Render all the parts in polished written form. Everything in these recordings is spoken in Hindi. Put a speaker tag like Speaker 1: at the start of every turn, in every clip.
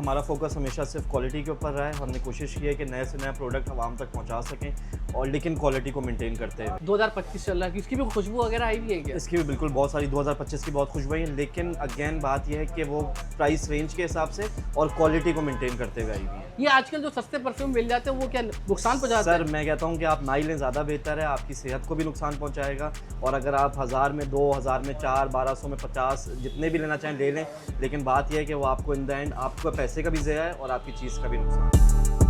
Speaker 1: हमारा फोकस हमेशा सिर्फ क्वालिटी के ऊपर रहा है। हमने कोशिश की है कि नए से नया प्रोडक्ट आवाम तक पहुंचा सकें और लेकिन क्वालिटी को मेंटेन करते हैं।
Speaker 2: 2025 चल रहा है, इसकी भी खुशबू वगैरह आई भी है क्या?
Speaker 1: इसकी भी बिल्कुल बहुत सारी 2025 की बहुत खुशबू है, लेकिन अगेन बात यह है कि वो प्राइस रेंज के हिसाब से और क्वालिटी को मेंटेन करते हुए आई हुई है।
Speaker 2: ये आजकल जो सस्ते परफ्यूम मिल जाते हैं वो क्या नुकसान पहुंचाते हैं?
Speaker 1: सर मैं कहता हूँ कि आप ना ही लें, ज़्यादा बेहतर है, आपकी सेहत को भी नुकसान पहुंचाएगा। और अगर आप 1000 में 2000 में 4 1200 में 50 जितने भी लेना चाहें ले लें, लेकिन बात यह है कि वो आपको इन द एंड आपको पैसे का भी ज़ाया है और आपकी चीज़ का भी नुकसान।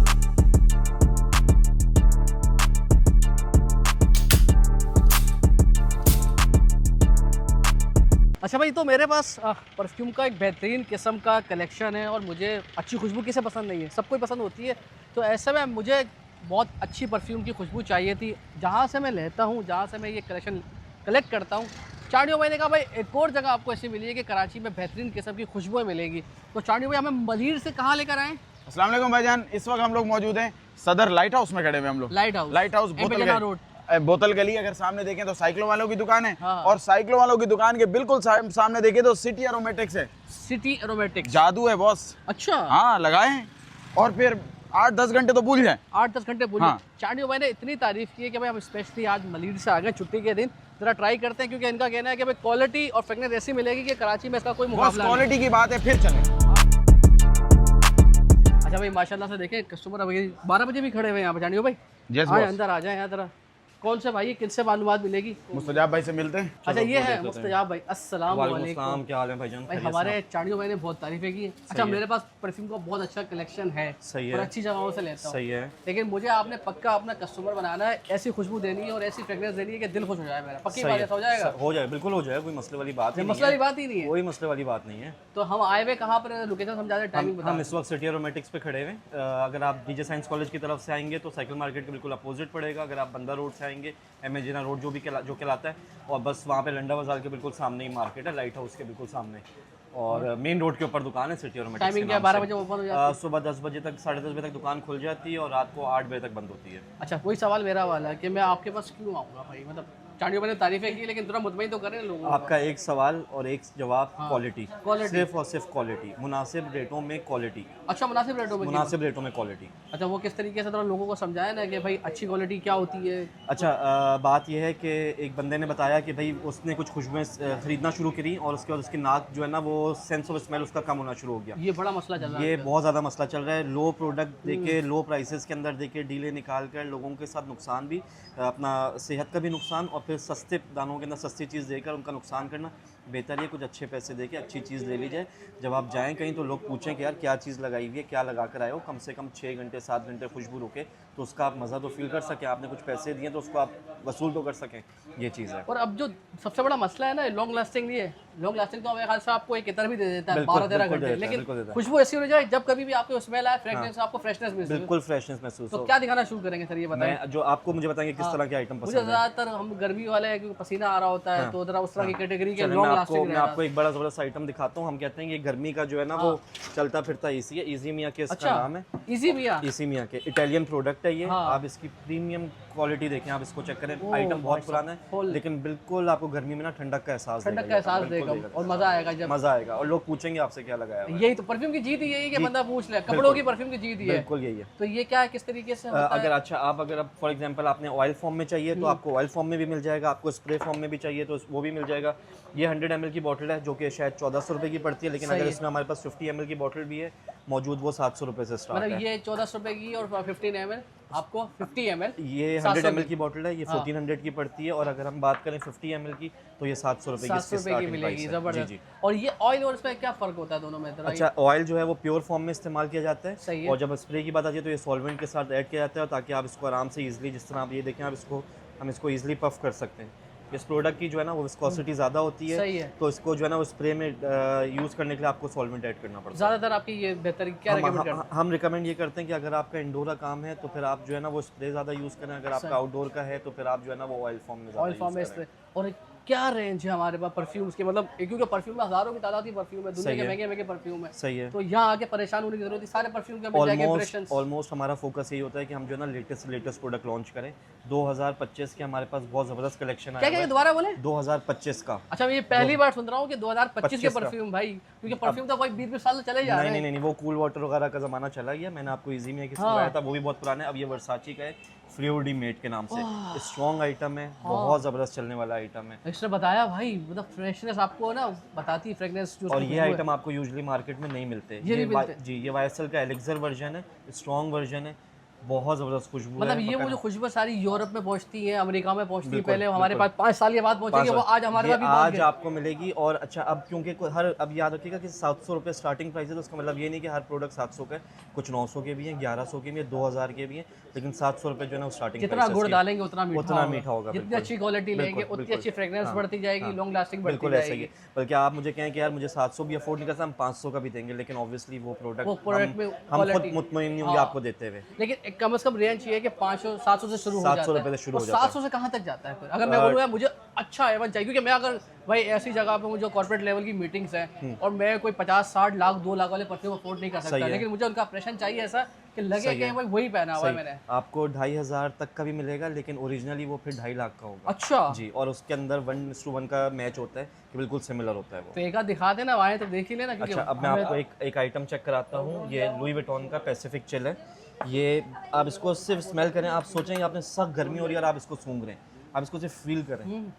Speaker 2: अच्छा भाई, तो मेरे पास परफ्यूम का एक बेहतरीन किस्म का कलेक्शन है और मुझे अच्छी खुशबू किसे पसंद नहीं है, सबको ही पसंद होती है। तो ऐसे में मुझे बहुत अच्छी परफ्यूम की खुशबू चाहिए थी। जहाँ से मैं लेता हूँ, जहाँ से मैं ये कलेक्शन कलेक्ट करता हूँ, चांडियो भाई ने कहा भाई एक और जगह आपको ऐसी मिली है कि कराची में बेहतरीन किस्म की खुशबुएँ मिलेगी। तो चांडियो भाई हमें मलीर से कहाँ लेकर आएँ?
Speaker 3: अस्सलाम वालेकुम भाईजान, इस वक्त हम लोग मौजूद हैं सदर लाइट हाउस में खड़े हुए हम लोग। लाइट हाउस बोतल गली अगर सामने देखें तो साइकिलों वालों की दुकान है।
Speaker 2: हाँ।
Speaker 3: और साइकिलों वालों की दुकान के बिल्कुल सामने देखें तो सिटी एरोमेटिक्स है।
Speaker 2: सिटी एरोमेटिक्स
Speaker 3: जादू है बॉस।
Speaker 2: अच्छा
Speaker 3: हाँ लगाएं और फिर 8-10 घंटे तो भूल जाए।
Speaker 2: 8-10 घंटे भूल।
Speaker 3: हाँ।
Speaker 2: चांडियो भाई ने इतनी तारीफ की है कि भाई हम स्पेशली आज मलीर से आ गए छुट्टी के दिन, जरा ट्राई करते हैं, क्योंकि इनका कहना है कि भाई क्वालिटी और फ्रेगनेंस ऐसी मिलेगी कि कराची में इसका कोई
Speaker 3: बॉस
Speaker 2: मुकाबला नहीं।
Speaker 3: क्वालिटी की बात है, फिर चलें।
Speaker 2: अच्छा भाई माशाल्लाह से देखें कस्टमर अभी 12 बजे भी खड़े हुए हैं यहाँ पे। चांडियो भाई
Speaker 3: Yes,
Speaker 2: हाँ
Speaker 3: boss।
Speaker 2: अंदर आ जाए यहाँ जरा। कौन से भाई, किनसे मालूमात मिलेगी?
Speaker 3: मुस्तजाब भाई से मिलते हैं।
Speaker 2: अच्छा ये है मुस्तजाब भाई, अस्सलाम
Speaker 1: वालेकुम
Speaker 2: वालेकुम।
Speaker 1: अस्सलाम, क्या हाल है भाईजान?
Speaker 2: भाई हमारे चांडियो भाई ने बहुत तारीफें की। अच्छा मेरे पास परफ्यूम का बहुत अच्छा कलेक्शन है,
Speaker 1: सही
Speaker 2: और
Speaker 1: है,
Speaker 2: अच्छी जगहों से लेता हूँ,
Speaker 1: सही है।
Speaker 2: लेकिन मुझे आपने पक्का अपना कस्टमर बनाना है, ऐसी खुशबू देनी है और ऐसी फ्रेगनेंस देनी है कि दिल खुश हो जाए मेरा। पक्की बात है, हो जाएगा?
Speaker 1: हो जाए, बिल्कुल हो जाए, कोई मसले वाली बात ही नहीं
Speaker 2: मसला
Speaker 1: है।
Speaker 2: की बात ही नहीं है।
Speaker 1: कोई मसले वाली बात नहीं है।
Speaker 2: तो हम आए हुए कहाँ पर, लोकेशन समझा दें, टाइमिंग बता
Speaker 1: हम इस वक्त सिटी एरोमेटिक्स पे खड़े हुए हैं। अगर आप डीजे साइंस कॉलेज की तरफ से आएंगे तो साइकिल मार्केट के बिल्कुल अपोजिट पड़ेगा। अगर आप बंदा रोड से आएंगे, एम ए जिना रोड जो कहलाता है, और बस वहाँ पे लंडा बाजार के बिल्कुल सामने ही मार्केट है, लाइट हाउस के बिल्कुल सामने, और मेन रोड के ऊपर दुकान है सिटी एरोमेटिक्स।
Speaker 2: टाइमिंग क्या, 12 बजे ओपन हो जाती है?
Speaker 1: सुबह 10 बजे तक, 10:30 बजे तक दुकान खुल जाती है और रात को 8 बजे तक बंद होती है।
Speaker 2: अच्छा वही सवाल मेरा वाला है कि मैं आपके पास क्यों आऊँगा भाई? मतलब चांडियो भाई ने तारीफें की, लेकिन थोड़ा मुतमईन तो करें लोगों को।
Speaker 1: आपका एक सवाल और एक जवाब, क्वालिटी।
Speaker 2: क्वालिटी।
Speaker 1: सिर्फ और सिर्फ क्वालिटी, मुनासिब रेटों में क्वालिटी।
Speaker 2: अच्छा मुनासिब रेटों में?
Speaker 1: मुनासिब रेटों में क्वालिटी।
Speaker 2: अच्छा वो किस तरीके से थोड़ा लोगों को समझाया ना कि भाई अच्छी क्वालिटी क्या होती है?
Speaker 1: अच्छा बात यह है कि एक बंदे ने बताया कि भाई उसने कुछ खुशबुएं खरीदना शुरू करी और उसके बाद उसकी नाक जो है ना, वो सेंस ऑफ स्मेल उसका कम होना शुरू हो गया।
Speaker 2: ये बड़ा मसला चल रहा है
Speaker 1: ये
Speaker 2: आजकल।
Speaker 1: बहुत ज़्यादा मसला चल रहा है। लो प्रोडक्ट देके, लो प्राइसेस के अंदर देके डीले निकाल कर लोगों के साथ नुकसान भी, अपना सेहत का भी नुकसान, और फिर सस्ते दामों के अंदर सस्ती चीज़ देकर उनका नुकसान करना बेहतर है। कुछ अच्छे पैसे देके अच्छी चीज़ ले ली जाए। जब आप जाएँ कहीं तो लोग पूछें कि यार क्या चीज़ लगाई हुई है, क्या लगा कर आए हो, कम से कम 6 घंटे 7 घंटे खुशबू रुके तो उसका आप मज़ा तो फील कर सकें। आपने कुछ पैसे दिए तो उसको आप वसूल तो कर सकें, ये चीज़ है।
Speaker 2: और अब जो सबसे बड़ा मसला है ना, लॉन्ग लास्टिंग नहीं है। लॉन्ग लास्टिंग तो मेरे ख्याल से आपको एक इतर भी दे देता है,
Speaker 1: बिल्कुल,
Speaker 2: 12-13
Speaker 1: बिल्कुल
Speaker 2: घंटे,
Speaker 1: देता है,
Speaker 2: लेकिन
Speaker 1: बिल्कुल देता है।
Speaker 2: खुशबू ऐसी होनी चाहिए जब कभी भी आपको स्मेल आए, फ्रेगनेंस आपको फ्रेशनेस मिले।
Speaker 1: बिल्कुल फ्रेशनेस महसूस
Speaker 2: तो
Speaker 1: हो।
Speaker 2: क्या दिखाना शुरू करेंगे सर, ये बताएं।
Speaker 1: मैं जो आपको मुझे बताएंगे किस तरह के आइटम
Speaker 2: मुझे
Speaker 1: पसंद है।
Speaker 2: ज़्यादातर हम गर्मी वाले हैं क्योंकि पसीना आ रहा होता है, तो जरा उस तरह की कैटेगरी के
Speaker 1: चलें,
Speaker 2: लॉन्ग
Speaker 1: मैं
Speaker 2: लास्टिंग
Speaker 1: आपको एक बड़ा ज़बरदस्त आइटम दिखाता हूँ। हम कहते हैं कि गर्मी का जो है ना वो चलता फिरता एसी है, इजी मियाँ के इसका नाम है।
Speaker 2: इजी मियाँ?
Speaker 1: इसी मियाँ के इटालियन प्रोडक्ट है ये।
Speaker 2: हाँ।
Speaker 1: आप इसकी प्रीमियम क्वालिटी देखें, आप इसको चेक करें। आइटम बहुत पुराना है लेकिन बिल्कुल आपको गर्मी में ना ठंडक का एहसास
Speaker 2: देगा और मज़ा आएगा जब।
Speaker 1: मज़ा आएगा और लोग पूछेंगे आपसे क्या लगाया हुआ है।
Speaker 2: यही तो परफ्यूम की जीत ही यही कि बंदा पूछ ले, कपड़ों की परफ्यूम की जीत ही है।
Speaker 1: बिल्कुल यही है।
Speaker 2: तो ये क्या है, किस तरीके से होता है?
Speaker 1: अगर अच्छा अगर आप फॉर एग्जांपल आपने ऑयल फॉर्म में चाहिए तो आपको ऑयल फॉर्म में भी मिल जाएगा, आपको स्प्रे फॉर्म में भी चाहिए तो वो भी मिल जाएगा। ये 100 ml की बोतल है जो कि शायद 1400 रुपये की पड़ती है, लेकिन अगर इसमें हमारे पास 50 ml की बोतल भी है मौजूद, वो 700 रुपये से स्टार्ट है।
Speaker 2: मतलब ये 1400 रुपये की और 15 ml आपको 50 ml
Speaker 1: ये 100 ml की बोतल है, ये 1400 की पड़ती है, और अगर हम बात करें 50 ml की तो ये 700 रुपये की
Speaker 2: की मिलेगी। जबरदस्त। और ये ऑयल और इसमें क्या फ़र्क होता है दोनों में?
Speaker 1: अच्छा ऑयल जो है वो प्योर फॉर्म में इस्तेमाल किया जाता
Speaker 2: सही
Speaker 1: है,
Speaker 2: है।
Speaker 1: और जब स्प्रे की बात आती है तो ये सॉल्वेंट के साथ ऐड किया जाता है ताकि आप इसको आराम से ईजिली, जिस तरह आप ये देखें, आप हम इसको ईजिली पफ कर सकते हैं। इस प्रोडक्ट की जो है ना वो विस्कोसिटी ज़्यादा होती है,
Speaker 2: सही है।
Speaker 1: तो इसको जो है ना वो स्प्रे में यूज़ करने के लिए आपको सॉल्वेंट ऐड करना पड़ता है।
Speaker 2: ज़्यादातर आपकी ये बेहतर क्या रिकमेंड करते हैं?
Speaker 1: हम रिकमेंड ये करते हैं कि अगर आपका इंडोर का काम है तो फिर आप जो है ना वो स्प्रे ज़्यादा यूज़ करें। अगर आपका आउटडोर का है तो फिर आप जो है ना वो ऑयल फॉर्म में यूज़ करें।
Speaker 2: और क्या रेंज है हमारे पास परफ्यूम्स के? मतलब क्योंकि परफ्यूम में हज़ारों की तादाद की परफ्यूम है, दुनिया के महंगे महंगे परफ्यूम है।
Speaker 1: सही है।
Speaker 2: तो यहाँ आके परेशान होने की जरूरत है, सारे परफ्यूम के मिल जाएंगे।
Speaker 1: ऑलमोस्ट हमारा फोकस यही होता है कि हम जो है ना लेटेस्ट प्रोडक्ट लॉन्च करें। 2025 के हमारे पास बहुत ज़बरदस्त कलेक्शन
Speaker 2: क्या
Speaker 1: आया
Speaker 2: क्या
Speaker 1: हुआ है।
Speaker 2: दोबारा बोले?
Speaker 1: 2025 का।
Speaker 2: अच्छा, मैं ये पहली बार सुन रहा हूँ कि 2025 के
Speaker 1: 25 का।
Speaker 2: परफ्यूम भाई, क्योंकि परफ्यूम तो भाई 20-20 साल से चले जा रहे
Speaker 1: नहीं
Speaker 2: हैं।
Speaker 1: नहीं नहीं वो कूल वाटर वगैरह का ज़माना चला गया। मैंने आपको इजी में किसी
Speaker 2: हाँ।
Speaker 1: बताया था, वो भी बहुत पुराना है। अब ये वर्साची का है, फ्लूइडी मेट के नाम से। स्ट्रॉन्ग आइटम है, बहुत ज़बरदस्त चलने वाला आइटम है।
Speaker 2: इसने बताया भाई, मतलब फ्रेशनेस आपको ना बताती है, फ्रेगनेंस जो
Speaker 1: और
Speaker 2: उसकी
Speaker 1: ये
Speaker 2: खुशबू है।
Speaker 1: आइटम आपको यूजुअली मार्केट में नहीं मिलते।
Speaker 2: ये नहीं मिलते।
Speaker 1: जी, ये YSL का एलेक्सर वर्जन है, स्ट्रॉन्ग वर्जन है, बहुत ज़बरदस्त खुशबू
Speaker 2: मतलब
Speaker 1: है।
Speaker 2: ये वो जो खुशबू सारी यूरोप में पहुंचती है, अमेरिका में पहुंचती है,
Speaker 1: बिल्कुल,
Speaker 2: पहले हमारे
Speaker 1: बिल्कुल।
Speaker 2: पास 5 साल के बाद पहुंचेगी, वो आज हमारे
Speaker 1: ये
Speaker 2: पास भी पहुंच
Speaker 1: आज
Speaker 2: गई।
Speaker 1: आपको मिलेगी। और अच्छा, अब क्योंकि अब याद रखिएगा कि 700 रुपये स्टार्टिंग प्राइस है, तो उसका मतलब ये नहीं कि हर प्रोडक्ट 700 का है। कुछ 900 के भी हैं, 1100 के भी हैं, 2000 के भी हैं, लेकिन 700 रुपये जो है ना वो स्टार्टिंग
Speaker 2: जितना
Speaker 1: प्राइस है
Speaker 2: गुड़
Speaker 1: इसकी।
Speaker 2: डालेंगे उतना मीठा होगा। जितनी
Speaker 1: बिल्कुल।
Speaker 2: अच्छी क्वालिटी लेंगे
Speaker 1: बिल्कुल,
Speaker 2: उतनी
Speaker 1: बिल्कुल।
Speaker 2: अच्छी फ्रेगनेंस
Speaker 1: हाँ,
Speaker 2: बढ़ती जाएगी,
Speaker 1: हाँ।
Speaker 2: लॉन्ग लास्टिंग बढ़ती
Speaker 1: बिल्कुल ऐसा ही
Speaker 2: जाएगी।
Speaker 1: है। बल्कि आप मुझे कहें कि यार मुझे 700 भी अफोर्ड नहीं कर सकता, हम 500 का भी देंगे, लेकिन ऑब्वियसली वो
Speaker 2: वो
Speaker 1: प्रोडक्ट
Speaker 2: प्रोडक्ट में
Speaker 1: हम खुद
Speaker 2: क्वालिटी,
Speaker 1: मुतमईन नहीं होंगे
Speaker 2: हाँ।
Speaker 1: आपको देते हुए।
Speaker 2: लेकिन एक कम से कम रेंज चाहिए कि 500-700 से शुरू हो
Speaker 1: 700
Speaker 2: जाता है।
Speaker 1: रुपये से शुरू
Speaker 2: और
Speaker 1: हो जाता है।
Speaker 2: 700 से कहाँ तक जाता है फिर? अगर मैं बोलूँ यार मुझे अच्छा एवन चाहिए, क्योंकि मैं अगर भाई ऐसी जगह पे मुझे कॉर्पोरेट लेवल की मीटिंग्स हैं और मैं कोई 50-60 लाख 2 लाख वाले परफ्यूम अफोर्ड नहीं कर
Speaker 1: सही
Speaker 2: सकता,
Speaker 1: है।
Speaker 2: लेकिन मुझे उनका इंप्रेशन चाहिए ऐसा कि लगे
Speaker 1: सही
Speaker 2: कि
Speaker 1: है।
Speaker 2: भाई वही पहना हुआ है
Speaker 1: सही।
Speaker 2: मैंने।
Speaker 1: आपको 2500 तक का भी मिलेगा, लेकिन ओरिजिनली वो फिर 2.5 लाख का होगा।
Speaker 2: अच्छा,
Speaker 1: जी, और उसके अंदर 1:1 का मैच होता है कि बिल्कुल सिमिलर होता है वो।
Speaker 2: तो एक आध दिखा देना, आए तो देख ही लेना, क्योंकि
Speaker 1: अच्छा, अब मैं
Speaker 2: हमें
Speaker 1: आपको एक आइटम चेक कराता हूँ। ये लुई विटॉन का पैसिफिक चिल है। ये आप इसको सिर्फ स्मेल करें, आप सोचेंगे आपने सख्त गर्मी हो रही है और आप इसको सूंघ रहे हैं, आप इसको सिर्फ फील करें कि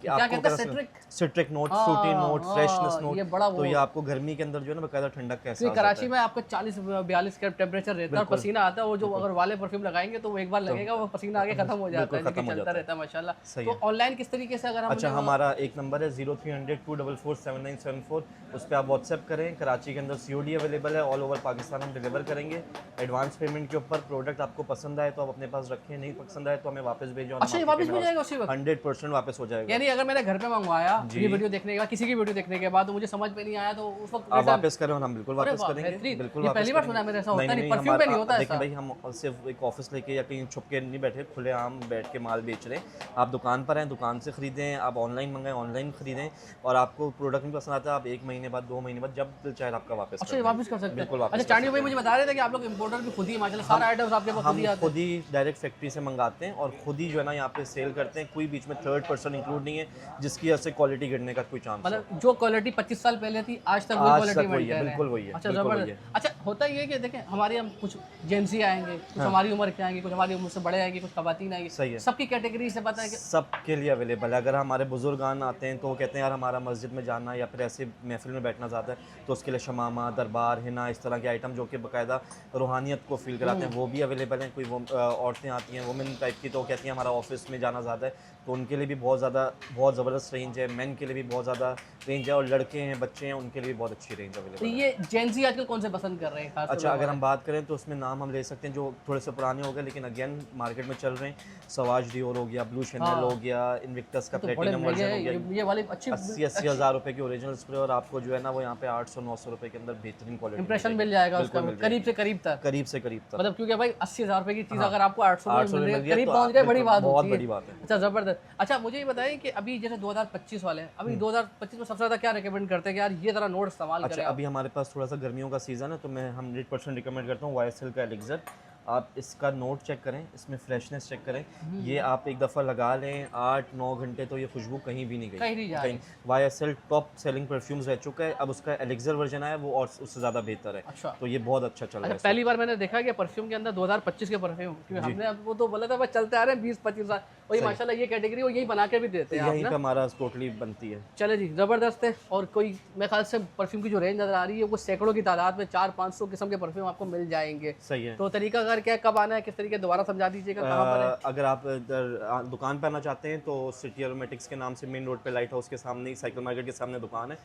Speaker 2: क्या
Speaker 1: आपको
Speaker 2: कहते हैं, सिट्रिक?
Speaker 1: सिट्रिक नोट,
Speaker 2: हाँ,
Speaker 1: फ्रूटी नोट,
Speaker 2: हाँ,
Speaker 1: फ्रेशनेस
Speaker 2: ये
Speaker 1: नोट।
Speaker 2: बड़ा
Speaker 1: तो
Speaker 2: वो-
Speaker 1: ये आपको गर्मी के अंदर जो है ना बकायदा ठंडक का
Speaker 2: क्योंकि
Speaker 1: एहसास
Speaker 2: कराची
Speaker 1: आता
Speaker 2: में आपको 40-42 का टेम्परेचर रहता है और पसीना आता है, वो जो अगर वाले परफ्यूम लगाएंगे तो वो एक बार लगेगा वो पसीना आगे खत्म हो जाता है,
Speaker 1: बिल्कुल
Speaker 2: लेकिन
Speaker 1: खत्म हो
Speaker 2: चलता
Speaker 1: जाता है।
Speaker 2: रहता है माशाल्लाह।
Speaker 1: सही
Speaker 2: तो
Speaker 1: है।
Speaker 2: ऑनलाइन किस तरीके से अगर हम
Speaker 1: अच्छा, हमारा एक नंबर है 0300-244-7974। उस पर आप व्हाट्सएप करें। कराची के अंदर COD अवेलेबल है, ऑल ओवर पाकिस्तान हम डिलीवर करेंगे। एडवांस पेमेंट के ऊपर प्रोडक्ट आपको पसंद आए तो आप अपने पास रखें, नहीं पसंद आए तो हमें वापस भेजो।
Speaker 2: अच्छा, ये वापस मिल जाएगा उसी वक्त?
Speaker 1: 100% वापस हो जाएगा।
Speaker 2: यानी अगर मैंने घर पे मंगवाया
Speaker 1: जी।
Speaker 2: ये वीडियो देखने के बाद, किसी की वीडियो देखने के बाद, तो मुझे समझ में नहीं आया तो उस वक्त
Speaker 1: आप वापस करें और हम बिल्कुल
Speaker 2: अरे
Speaker 1: वापस
Speaker 2: वाह,
Speaker 1: करेंगे।
Speaker 2: बेहतरीन।
Speaker 1: बिल्कुल
Speaker 2: ये
Speaker 1: वापस
Speaker 2: पहली बार
Speaker 1: करेंगे।
Speaker 2: सुना है मैंने, ऐसा होता नहीं,
Speaker 1: नहीं,
Speaker 2: परफ्यूम पे नहीं होता
Speaker 1: देखिए
Speaker 2: ऐसा।
Speaker 1: भाई, हम सिर्फ एक ऑफिस लेके या कहीं छुप के नहीं बैठे, खुले आम बैठ के माल बेच रहे हैं। आप दुकान पर हैं, दुकान से खरीदें, आप ऑनलाइन मंगाएं, ऑनलाइन खरीदें, और आपको प्रोडक्ट नहीं पसंद आता है, आप 1 महीने बाद, 2 महीने बाद, जब दिल चाहे आपका वापस
Speaker 2: अच्छा, ये वापस कर सकते हैं?
Speaker 1: बिल्कुल वापस
Speaker 2: अच्छा,
Speaker 1: कर
Speaker 2: चांदी
Speaker 1: सकते
Speaker 2: भाई
Speaker 1: हैं।
Speaker 2: मुझे बता रहे थे कि आप लोग इंपोर्टर भी खुद ही माशाल्लाह सारा आइटम्स आपके पास खुद
Speaker 1: हम
Speaker 2: ही आते हैं।
Speaker 1: खुद ही डायरेक्ट फैक्ट्री से मंगाते हैं और खुद ही जो है ना यहाँ पे सेल करते हैं। कोई बीच में थर्ड पर्सन इंक्लूड नहीं है जिसकी वजह से क्वालिटी गिरने का कोई चांस है।
Speaker 2: मतलब जो क्वालिटी 25 साल पहले थी आज तक वही
Speaker 1: आज
Speaker 2: क्वालिटी
Speaker 1: तक वही है,
Speaker 2: मेंटेन है।
Speaker 1: बिल्कुल वही है,
Speaker 2: अच्छा,
Speaker 1: बिल्कुल वही
Speaker 2: जबरदस्त। अच्छा, होता ये है कि देखें हमारे हम कुछ जेंसी आएंगे, कुछ हमारी उम्र के आएंगे, कुछ हमारी उम्र से बड़े आएंगे, कुछ खवातीन आएंगी,
Speaker 1: सही है।
Speaker 2: सबकी कैटेगरी से पता है कि
Speaker 1: सबके लिए अवेलेबल है। अगर हमारे बुजुर्गान आते हैं तो वो कहते हैं यार हमारा मस्जिद में जाना या फिर ऐसे महफिल में बैठना ज़्यादा है, तो उसके लिए शमामा, दरबार, हिना, इस तरह के आइटम जो कि बाकायदा रूहानियत को फील कराते हैं, वो भी अवेलेबल हैं। कोई वो औरतें आती हैं वुमेन टाइप की, तो वो कहती हैं हमारा ऑफिस में जाना ज़्यादा है, तो उनके लिए भी बहुत ज़बरदस्त रेंज है। मेन के लिए भी बहुत ज़्यादा रेंज है, और लड़के हैं, बच्चे हैं, उनके लिए भी बहुत अच्छी रेंज
Speaker 2: तो
Speaker 1: अवेलेबल है।
Speaker 2: ये जेंसी आजकल कौन से पसंद कर रहे हैं खास?
Speaker 1: अच्छा, अगर हम बात करें तो उसमें नाम हम ले सकते हैं जो थोड़े से पुराने हो गए लेकिन अगेन मार्केट में चल रहे हैं। सवाज डियोर हो गया, ब्लू शैनल हो गया, इनविक्टस का
Speaker 2: तो बड़े
Speaker 1: प्लेटिनम
Speaker 2: महंगे
Speaker 1: वर्जन हो
Speaker 2: हैं,
Speaker 1: गया।
Speaker 2: ये वाली अच्छी
Speaker 1: 80 हज़ार रुपए की ओरिजिनल स्प्रे, और आपको जो है ना वो यहाँ पे 800-900 रुपए के अंदर बेहतरीन क्वालिटी
Speaker 2: इंप्रेशन मिल जाएगा उसका करीब से करीब तक।
Speaker 1: करीब से करीब तक।
Speaker 2: मतलब क्योंकि भाई 80,000 रुपए की चीज़ अगर आपको 800 में
Speaker 1: 800
Speaker 2: मिल रही है,
Speaker 1: मिल गया
Speaker 2: करीब
Speaker 1: तो
Speaker 2: पहुंच गए, बड़ी बात
Speaker 1: बहुत
Speaker 2: होती है।
Speaker 1: बड़ी बात है।
Speaker 2: अच्छा, ज़बरदस्त। अच्छा, मुझे ये बताएं कि अभी जैसे 2025 वाले हैं, अभी 2025 में सबसे ज़्यादा क्या रिकमेंड करते हैं कि यार ये ज़रा नोट इस्तेमाल
Speaker 1: अच्छा,
Speaker 2: करें?
Speaker 1: अभी हमारे पास थोड़ा सा गर्मियों का सीज़न है तो मैं 100% रिकमेंड करता हूँ YSL का एलिक्सर। आप इसका नोट चेक करें, इसमें फ्रेशनेस चेक करें। ये आप एक दफ़ा लगा लें, 8-9 घंटे तो ये खुशबू कहीं भी नहीं गई,
Speaker 2: कहीं नहीं जा रही।
Speaker 1: YSL टॉप सेलिंग परफ्यूम्स रह चुका है। अब उसका एलिक्सर वर्जन आया, वो और उससे ज़्यादा बेहतर है।
Speaker 2: अच्छा।
Speaker 1: तो ये बहुत अच्छा चल रहा
Speaker 2: अच्छा,
Speaker 1: है।
Speaker 2: पहली बार मैंने देखा कि परफ्यूम के अंदर 2025 के परफ्यूम, क्योंकि हमने अब वो तो बोला था बस चलते आ रहे हैं 20-25 साल, और ये माशाल्लाह ये कैटेगरी वो यही बना के भी देते हैं
Speaker 1: यहीं
Speaker 2: आप
Speaker 1: पे
Speaker 2: ना।
Speaker 1: हमारा टोटली बनती है।
Speaker 2: चले जी, ज़बरदस्त है। और कोई मेरे ख्याल से परफ्यूम की जो रेंज नज़र आ रही है वो सैकड़ों की तादाद में 400-500 किस्म के परफ्यूम आपको मिल जाएंगे।
Speaker 1: सही है।
Speaker 2: तो तरीका अगर क्या, कब आना है, किस तरीके, दोबारा समझा दीजिएगा कहाँ पर है?
Speaker 1: अगर आप इधर दुकान पे आना चाहते हैं तो सिटी एरोमेटिक्स के नाम से मेन रोड पे लाइट हाउस के सामने ही, साइकिल मार्केट के सामने दुकान है।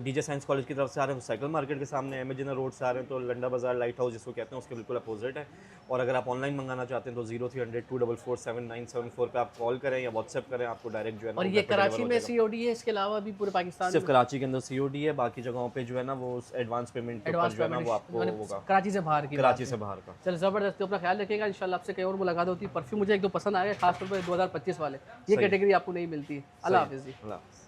Speaker 1: DJ साइंस कॉलेज की तरफ से आ रहे हैं तो साइकिल मार्केट के सामने, एमेजिना रोड से आ रहे हैं तो लंडा बाजार लाइट हाउस जिसको कहते हैं उसके बिल्कुल अपोजिट है। और अगर आप ऑनलाइन मंगाना चाहते हैं तो 0300-244-7974 पे आप कॉल करें या व्हाट्सएप करें, आपको डायरेक्ट जो है ना
Speaker 2: और
Speaker 1: वो
Speaker 2: ये
Speaker 1: घर पे
Speaker 2: कराची
Speaker 1: deliver
Speaker 2: में
Speaker 1: हो जाएगा।
Speaker 2: COD है, इसके अलावा भी पूरे पाकिस्तान
Speaker 1: सिर्फ
Speaker 2: में?
Speaker 1: कराची के अंदर COD है, बाकी जगहों पे जो है ना वो एडवांस पेमेंट के ऊपर जो है ना वो आपको होगा
Speaker 2: कराची से बाहर की
Speaker 1: कराची से बाहर का।
Speaker 2: चल, ज़बरदस्त। तो अपना ख्याल रखिएगा, इंशाल्लाह आपसे कई और मुलाकात होती है। परफ्यूम मुझे एक दो पसंद आए, खासतौर पर 2025 वाले, ये कैटेगरी आपको नहीं मिलती है। अल्लाह हाफिज़ जी।
Speaker 1: अल्लाह हाफ़िज़।